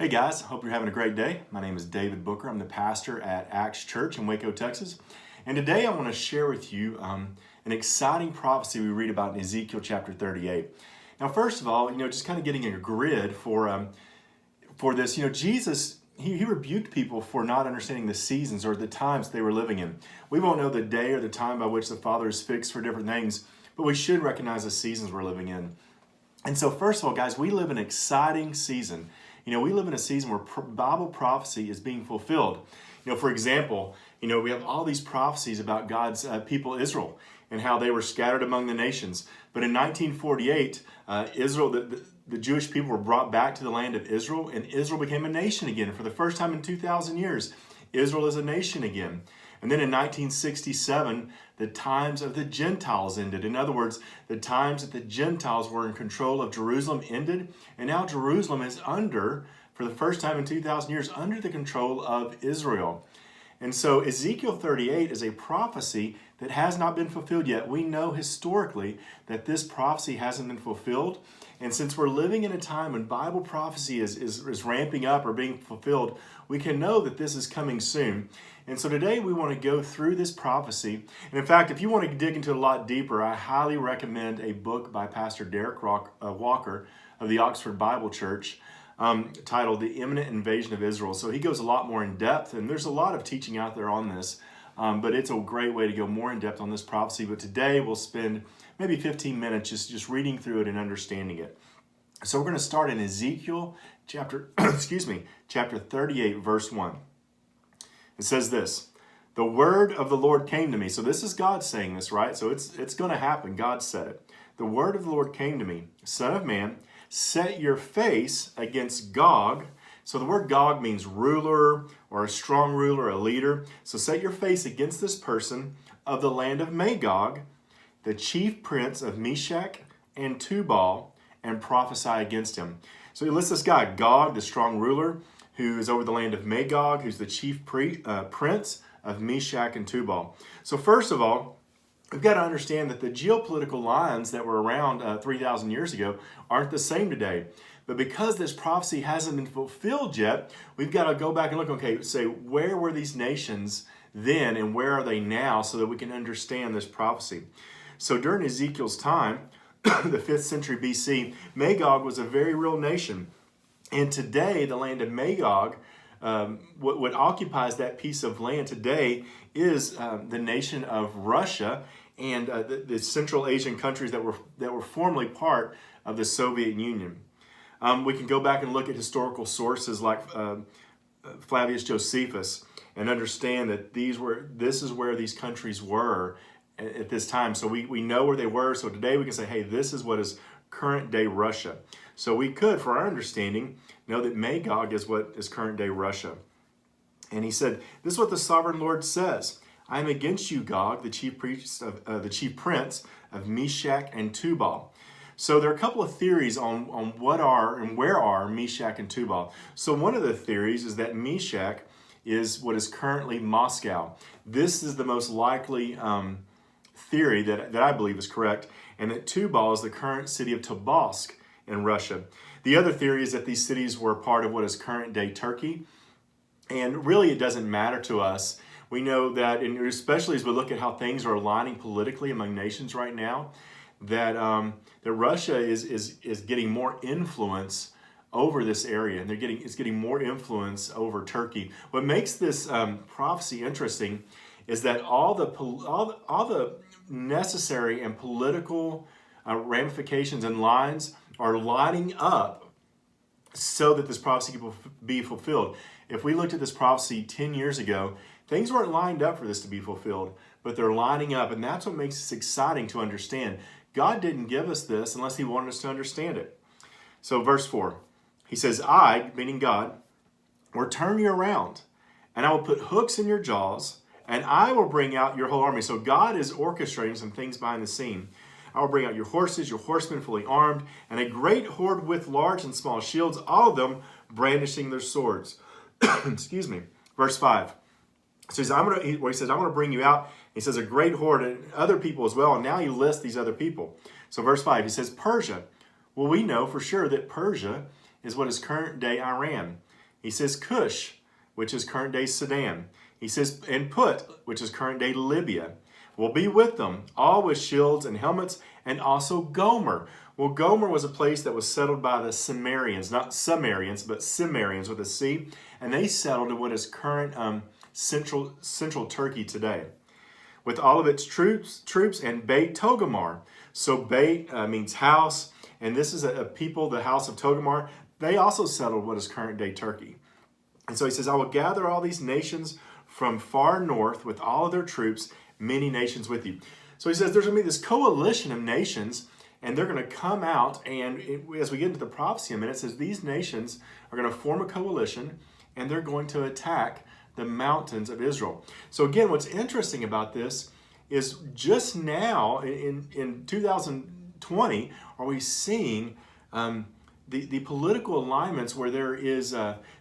Hey guys, hope you're having a great day. My name is David Booker. I'm the pastor at Acts Church in Waco, Texas. And today I want to share with you an exciting prophecy we read about in Ezekiel chapter 38. Now, first of all, just kind of getting a grid for this. Jesus, he rebuked people for not understanding the seasons or the times they were living in. We won't know the day or the time by which the Father is fixed for different things, but we should recognize the seasons we're living in. And so, first of all, guys, we live in an exciting season. We live in a season where Bible prophecy is being fulfilled. For example, we have all these prophecies about God's people, Israel, and how they were scattered among the nations. But in 1948, Israel, the Jewish people were brought back to the land of Israel, and Israel became a nation again. For the first time in 2,000 years, Israel is a nation again. And then in 1967, the times of the Gentiles ended. In other words, the times that the Gentiles were in control of Jerusalem ended, and now Jerusalem is for the first time in 2,000 years, under the control of Israel. And so Ezekiel 38 is a prophecy that has not been fulfilled yet. We know historically that this prophecy hasn't been fulfilled. And since we're living in a time when Bible prophecy is ramping up or being fulfilled, we can know that this is coming soon. And so today we want to go through this prophecy. And in fact, if you want to dig into it a lot deeper, I highly recommend a book by Pastor Derek Walker of the Oxford Bible Church titled The Imminent Invasion of Israel. So he goes a lot more in depth, and there's a lot of teaching out there on this. But it's a great way to go more in depth on this prophecy. But today we'll spend maybe 15 minutes just reading through it and understanding it. So we're going to start in Ezekiel chapter 38, verse 1. It says this: "The word of the Lord came to me." So this is God saying this, right? So it's going to happen. God said it. "The word of the Lord came to me, Son of man, set your face against Gog." So the word Gog means ruler or a strong ruler, a leader. So set your face against this person of the land of Magog, the chief prince of Meshach and Tubal, and prophesy against him. So he lists this guy, Gog, the strong ruler, who is over the land of Magog, who's the chief prince of Meshach and Tubal. So first of all, we've got to understand that the geopolitical lines that were around 3,000 years ago aren't the same today. But because this prophecy hasn't been fulfilled yet, we've got to go back and look, say, where were these nations then and where are they now, so that we can understand this prophecy. So during Ezekiel's time, the 5th century BC, Magog was a very real nation. And today, the land of Magog, what occupies that piece of land today is the nation of Russia and the Central Asian countries that were formerly part of the Soviet Union. We can go back and look at historical sources like Flavius Josephus and understand that this is where these countries were at this time. So we know where they were. So today we can say, hey, this is what is current day Russia. So we could, for our understanding, know that Magog is what is current day Russia. And he said, this is what the sovereign Lord says: "I am against you, Gog, the chief prince of Meshach and Tubal." So there are a couple of theories on what are and where are Meshach and Tubal. So one of the theories is that Meshach is what is currently Moscow. This is the most likely theory that I believe is correct, and that Tubal is the current city of Tobolsk in Russia. The other theory is that these cities were part of what is current day Turkey, and really it doesn't matter to us. We know that, and especially as we look at how things are aligning politically among nations right now, that Russia is getting more influence over this area, and it's getting more influence over Turkey. What makes this prophecy interesting is that all the necessary and political ramifications and lines are lining up so that this prophecy can be fulfilled. If we looked at this prophecy 10 years ago, things weren't lined up for this to be fulfilled, but they're lining up, and that's what makes this exciting to understand. God didn't give us this unless he wanted us to understand it. So verse 4, he says, "I," meaning God, "will turn you around, and I will put hooks in your jaws, and I will bring out your whole army." So God is orchestrating some things behind the scene. "I will bring out your horses, your horsemen fully armed, and a great horde with large and small shields, all of them brandishing their swords." Excuse me. Verse 5. So he says, I'm going to bring you out. He says, a great horde and other people as well. And now he lists these other people. So verse 5, he says, Persia. Well, we know for sure that Persia is what is current day Iran. He says Cush, which is current day Sudan. He says, and Put, which is current day Libya, will be with them, all with shields and helmets, and also Gomer. Well, Gomer was a place that was settled by the Cimmerians, not Sumerians, but Cimmerians with a C, and they settled in what is current central Turkey today, with all of its troops and Beit Togarmah. So Beit means house, and this is a people, the house of Togarmah. They also settled what is current day Turkey. And so he says, I will gather all these nations from far north with all of their troops, many nations with you. So he says there's going to be this coalition of nations, and they're going to come out, and as we get into the prophecy in a minute, it says these nations are going to form a coalition, and they're going to attack the mountains of Israel. So again, what's interesting about this is just now in 2020, are we seeing the political alignments where there is,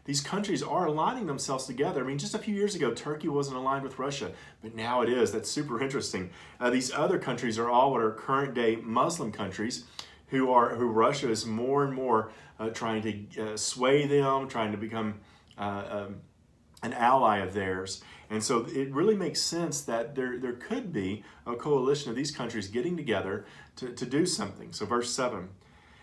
these countries are aligning themselves together. I mean, just a few years ago, Turkey wasn't aligned with Russia, but now it is. That's super interesting. These other countries are all what are current day Muslim countries who Russia is more and more trying to sway them, trying to become an ally of theirs. And so it really makes sense that there could be a coalition of these countries getting together to do something. So verse 7,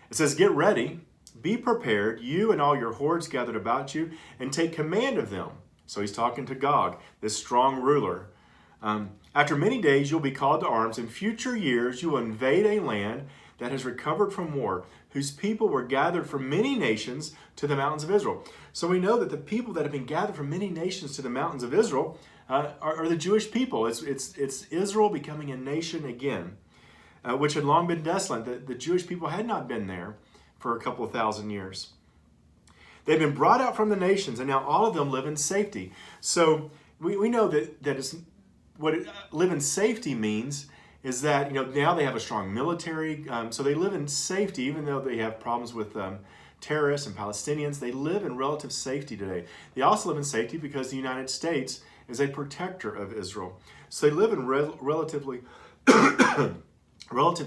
it says, get ready, be prepared, you and all your hordes gathered about you, and take command of them. So he's talking to Gog, this strong ruler. After many days you'll be called to arms. In future years you will invade a land that has recovered from war, whose people were gathered from many nations to the mountains of Israel. So we know that the people that have been gathered from many nations to the mountains of Israel are the Jewish people. It's Israel becoming a nation again, which had long been desolate. The Jewish people had not been there for a couple of thousand years. They've been brought out from the nations, and now all of them live in safety. So we know that it's, live in safety means is that now they have a strong military, so they live in safety, even though they have problems with terrorists and Palestinians. They live in relative safety today. They also live in safety because the United States is a protector of Israel. So they live in relative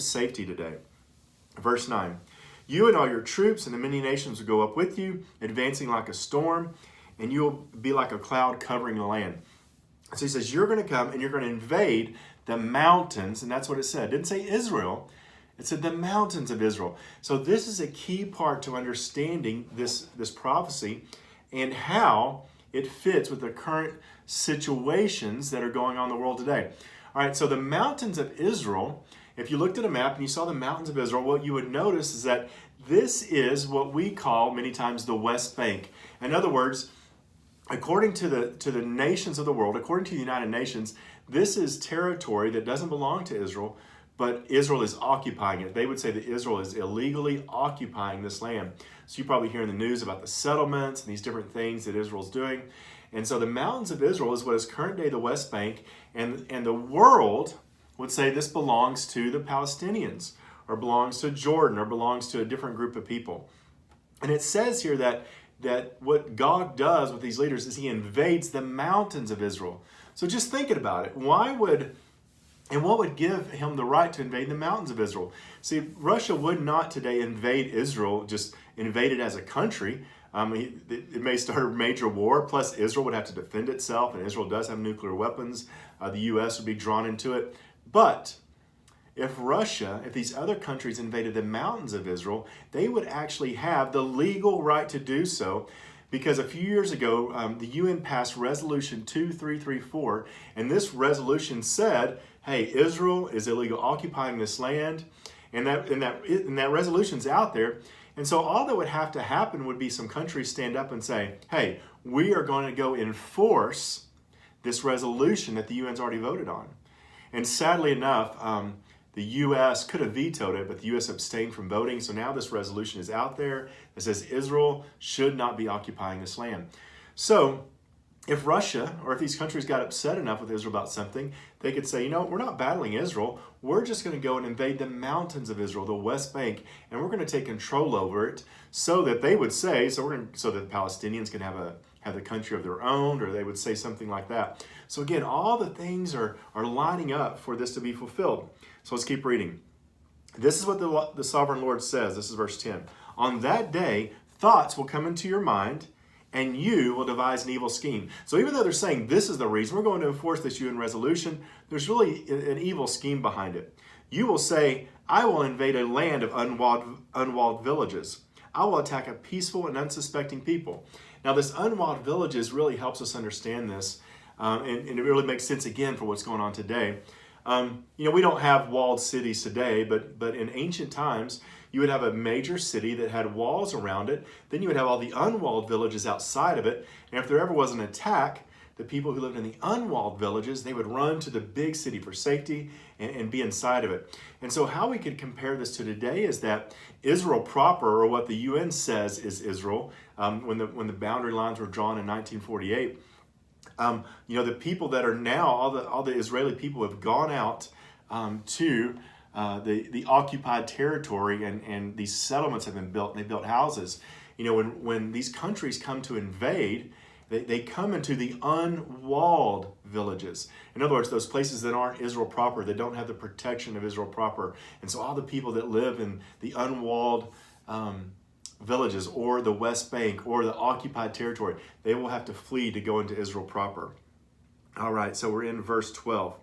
safety today. Verse 9, you and all your troops and the many nations will go up with you, advancing like a storm, and you will be like a cloud covering the land. So he says, you're going to come and you're going to invade the mountains, and that's what it said. It didn't say Israel. It said the mountains of Israel. So this is a key part to understanding this prophecy and how it fits with the current situations that are going on in the world today. All right, so the mountains of Israel, if you looked at a map and you saw the mountains of Israel, what you would notice is that this is what we call many times the West Bank. In other words, according to the nations of the world, according to the United Nations, this is territory that doesn't belong to Israel, but Israel is occupying it. They would say that Israel is illegally occupying this land. So you probably hear in the news about the settlements and these different things that Israel's doing. And so the mountains of Israel is what is current day the West Bank, and the world would say this belongs to the Palestinians, or belongs to Jordan, or belongs to a different group of people. And it says here that what God does with these leaders is he invades the mountains of Israel. So just thinking about it, what would give him the right to invade the mountains of Israel? See, Russia would not today invade Israel, just invade it as a country. It may start a major war, plus Israel would have to defend itself, and Israel does have nuclear weapons. The U.S. would be drawn into it. But if these other countries invaded the mountains of Israel, they would actually have the legal right to do so, because a few years ago, the UN passed Resolution 2334, and this resolution said, hey, Israel is illegal occupying this land, and that resolution's out there. And so all that would have to happen would be some countries stand up and say, hey, we are going to go enforce this resolution that the UN's already voted on. And sadly enough, the U.S. could have vetoed it, but the U.S. abstained from voting. So now this resolution is out there that says Israel should not be occupying this land. So if Russia or if these countries got upset enough with Israel about something, they could say, we're not battling Israel. We're just going to go and invade the mountains of Israel, the West Bank, and we're going to take control over it, so that they would say, so that the Palestinians can have the country of their own, or they would say something like that. So again, all the things are lining up for this to be fulfilled. So let's keep reading. This is what the sovereign Lord says. This is verse 10. On that day, thoughts will come into your mind, and you will devise an evil scheme. So even though they're saying this is the reason we're going to enforce this UN resolution, there's really an evil scheme behind it. You will say, I will invade a land of unwalled villages. I will attack a peaceful and unsuspecting people. Now, this unwalled villages really helps us understand this, and it really makes sense again for what's going on today. We don't have walled cities today, but in ancient times, you would have a major city that had walls around it. Then you would have all the unwalled villages outside of it. And if there ever was an attack, the people who lived in the unwalled villages, they would run to the big city for safety and be inside of it. And so how we could compare this to today is that Israel proper, or what the UN says is Israel, when the boundary lines were drawn in 1948, the people that are now, all the Israeli people have gone out to the occupied territory, and these settlements have been built, and they built houses. When these countries come to invade, they come into the unwalled villages. In other words, those places that aren't Israel proper, that don't have the protection of Israel proper. And so all the people that live in the unwalled villages, or the West Bank, or the occupied territory, they will have to flee to go into Israel proper. All right, so we're in verse 12.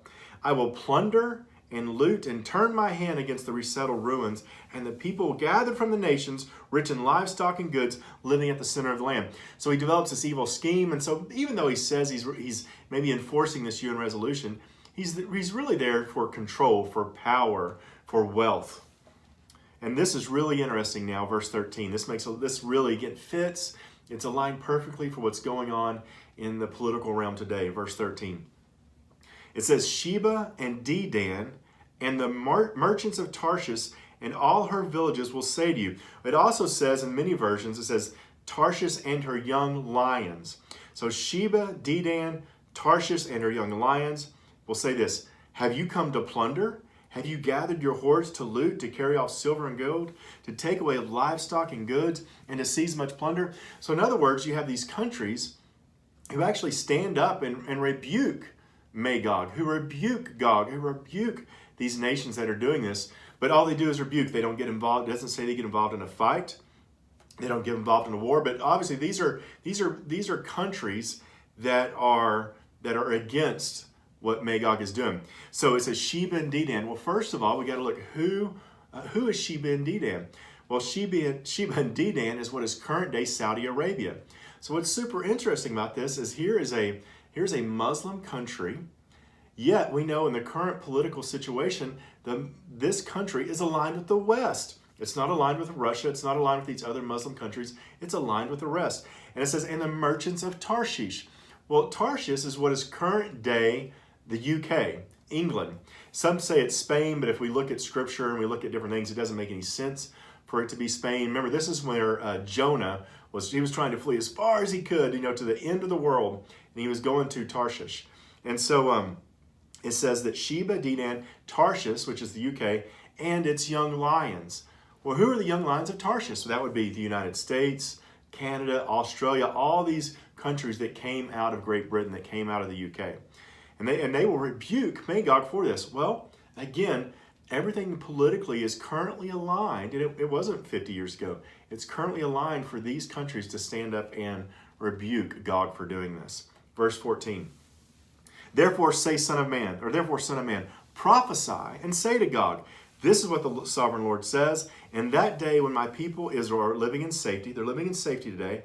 I will plunder and loot and turn my hand against the resettled ruins, and the people gathered from the nations, rich in livestock and goods, living at the center of the land. So he develops this evil scheme, and so even though he says he's maybe enforcing this UN resolution, he's really there for control, for power, for wealth. And this is really interesting now, verse 13. This really fits. It's aligned perfectly for what's going on in the political realm today. Verse 13. It says, Sheba and Dedan and the merchants of Tarshish and all her villages will say to you. It also says in many versions, it says Tarshish and her young lions. So Sheba, Dedan, Tarshish and her young lions will say this, have you come to plunder? Have you gathered your hordes to loot, to carry off silver and gold, to take away livestock and goods, and to seize much plunder? So in other words, you have these countries who actually stand up and rebuke Magog, who rebuke Gog, who rebuke these nations that are doing this. But all they do is rebuke. They don't get involved. It doesn't say they get involved in a fight. They don't get involved in a war. But obviously these are countries that are against what Magog is doing. So it says Sheba and Dedan. Well, first of all, we got to look who is Sheba and Dedan. Well, Sheba and Dedan is what is current day Saudi Arabia. So what's super interesting about this is here's a Muslim country, yet we know in the current political situation, this country is aligned with the West. It's not aligned with Russia. It's not aligned with these other Muslim countries. It's aligned with the rest. And it says, and the merchants of Tarshish. Well, Tarshish is what is current day the UK, England. Some say it's Spain, but if we look at scripture and we look at different things, it doesn't make any sense for it to be Spain. Remember, this is where Jonah was trying to flee as far as he could, to the end of the world, and he was going to Tarshish. And so it says that Sheba, Dedan, Tarshish, which is the UK, and its young lions. Well, who are the young lions of Tarshish? So that would be the United States, Canada, Australia, all these countries that came out of Great Britain, that came out of the UK. And they will rebuke Magog for this. Well, again, everything politically is currently aligned, and it wasn't 50 years ago. It's currently aligned for these countries to stand up and rebuke Gog for doing this. Verse 14. Therefore, son of man, prophesy and say to Gog, this is what the sovereign Lord says, in that day when my people Israel are living in safety, they're living in safety today,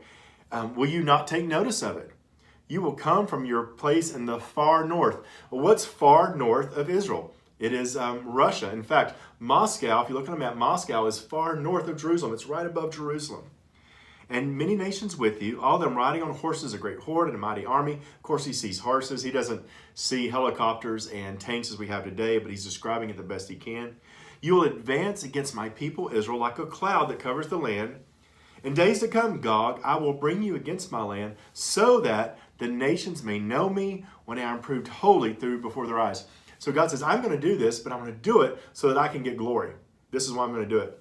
will you not take notice of it? You will come from your place in the far north. Well, what's far north of Israel? It is Russia. In fact, Moscow, if you look on a map, Moscow is far north of Jerusalem. It's right above Jerusalem. And many nations with you, all of them riding on horses, a great horde and a mighty army. Of course, he sees horses. He doesn't see helicopters and tanks as we have today, but he's describing it the best he can. You will advance against my people Israel like a cloud that covers the land. In days to come, Gog, I will bring you against my land so that the nations may know me when I am proved holy before their eyes. So God says, I'm going to do this, but I'm going to do it so that I can get glory. This is why I'm going to do it.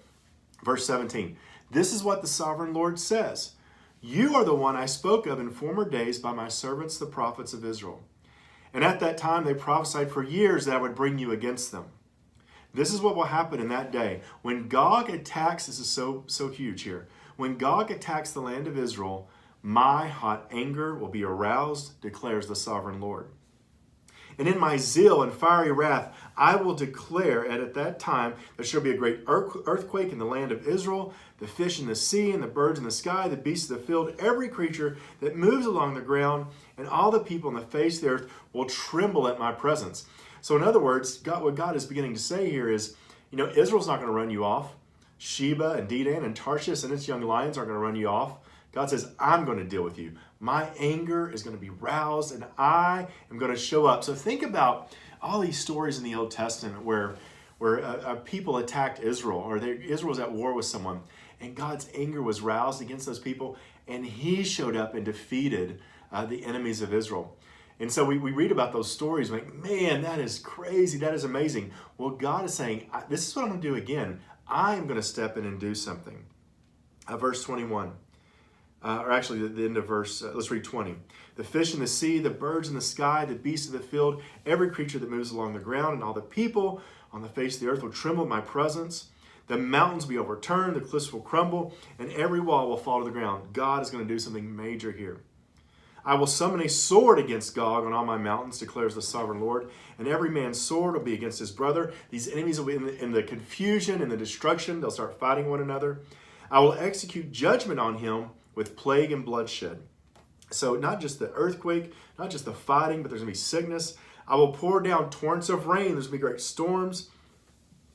Verse 17. This is what the sovereign Lord says. You are the one I spoke of in former days by my servants, the prophets of Israel. And at that time they prophesied for years that I would bring you against them. This is what will happen in that day. When Gog attacks, this is so huge here. When Gog attacks the land of Israel, My hot anger will be aroused, declares the sovereign Lord. And in my zeal and fiery wrath, I will declare, and at that time there shall be a great earthquake in the land of Israel, the fish in the sea, and the birds in the sky, the beasts of the field, every creature that moves along the ground, and all the people on the face of the earth will tremble at my presence. So in other words, what God is beginning to say here is, Israel's not going to run you off. Sheba and Dedan and Tarshish and its young lions aren't going to run you off. God says, I'm going to deal with you. My anger is going to be roused and I am going to show up. So think about all these stories in the Old Testament where people attacked Israel, or Israel was at war with someone, and God's anger was roused against those people, and he showed up and defeated the enemies of Israel. And so we read about those stories, like, man, that is crazy, that is amazing. Well, God is saying, this is what I'm going to do again. I am going to step in and do something. Verse 21. Or actually, the end of verse, let's read 20. The fish in the sea, the birds in the sky, the beasts of the field, every creature that moves along the ground, and all the people on the face of the earth will tremble at my presence. The mountains will be overturned, the cliffs will crumble, and every wall will fall to the ground. God is going to do something major here. I will summon a sword against Gog on all my mountains, declares the sovereign Lord, and every man's sword will be against his brother. These enemies will be in the confusion and the destruction. They'll start fighting one another. I will execute judgment on him with plague and bloodshed. So not just the earthquake, not just the fighting, but there's going to be sickness. I will pour down torrents of rain. There's going to be great storms,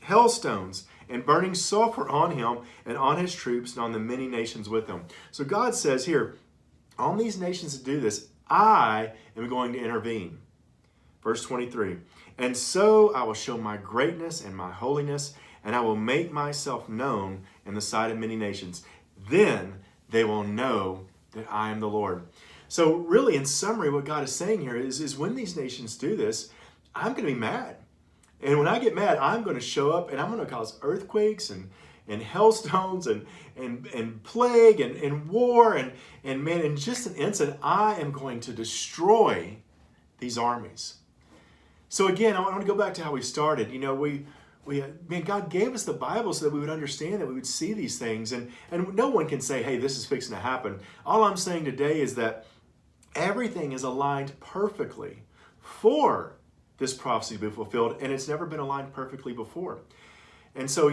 hailstones, and burning sulfur on him and on his troops and on the many nations with him. So God says here, on these nations that do this, I am going to intervene. Verse 23, and so I will show my greatness and my holiness, and I will make myself known in the sight of many nations. Then they will know that I am the Lord. So really, in summary, what God is saying here is when these nations do this, I'm going to be mad. And when I get mad, I'm going to show up and I'm going to cause earthquakes and hailstones and plague and war. And man, in just an instant, I am going to destroy these armies. So again, I want to go back to how we started. God gave us the Bible so that we would understand, that we would see these things. And no one can say, hey, this is fixing to happen. All I'm saying today is that everything is aligned perfectly for this prophecy to be fulfilled, and it's never been aligned perfectly before. And so,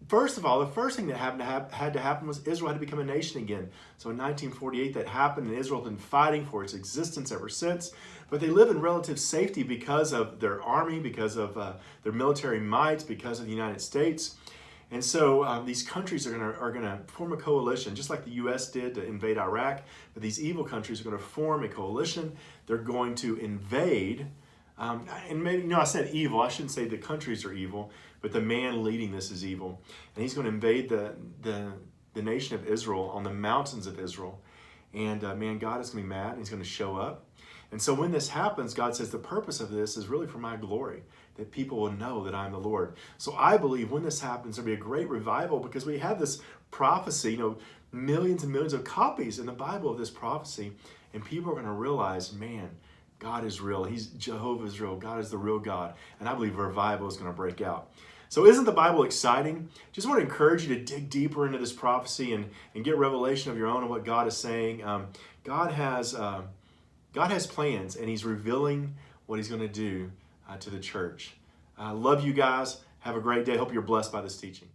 first of all, the first thing that had to happen was Israel had to become a nation again. So in 1948 that happened, and Israel has been fighting for its existence ever since. But they live in relative safety because of their army, because of their military might, because of the United States. And so these countries are going to form a coalition, just like the U.S. did to invade Iraq. But these evil countries are going to form a coalition. They're going to invade. And maybe, I said evil. I shouldn't say the countries are evil, but the man leading this is evil. And he's going to invade the nation of Israel on the mountains of Israel. And God is going to be mad, and he's going to show up. And so when this happens, God says the purpose of this is really for my glory, that people will know that I'm the Lord. So I believe when this happens, there'll be a great revival, because we have this prophecy, millions and millions of copies in the Bible of this prophecy. And people are going to realize, man, God is real. He's Jehovah is real. God is the real God. And I believe revival is going to break out. So isn't the Bible exciting? Just want to encourage you to dig deeper into this prophecy and get revelation of your own of what God is saying. God has plans, and he's revealing what he's going to do to the church. Love you guys. Have a great day. Hope you're blessed by this teaching.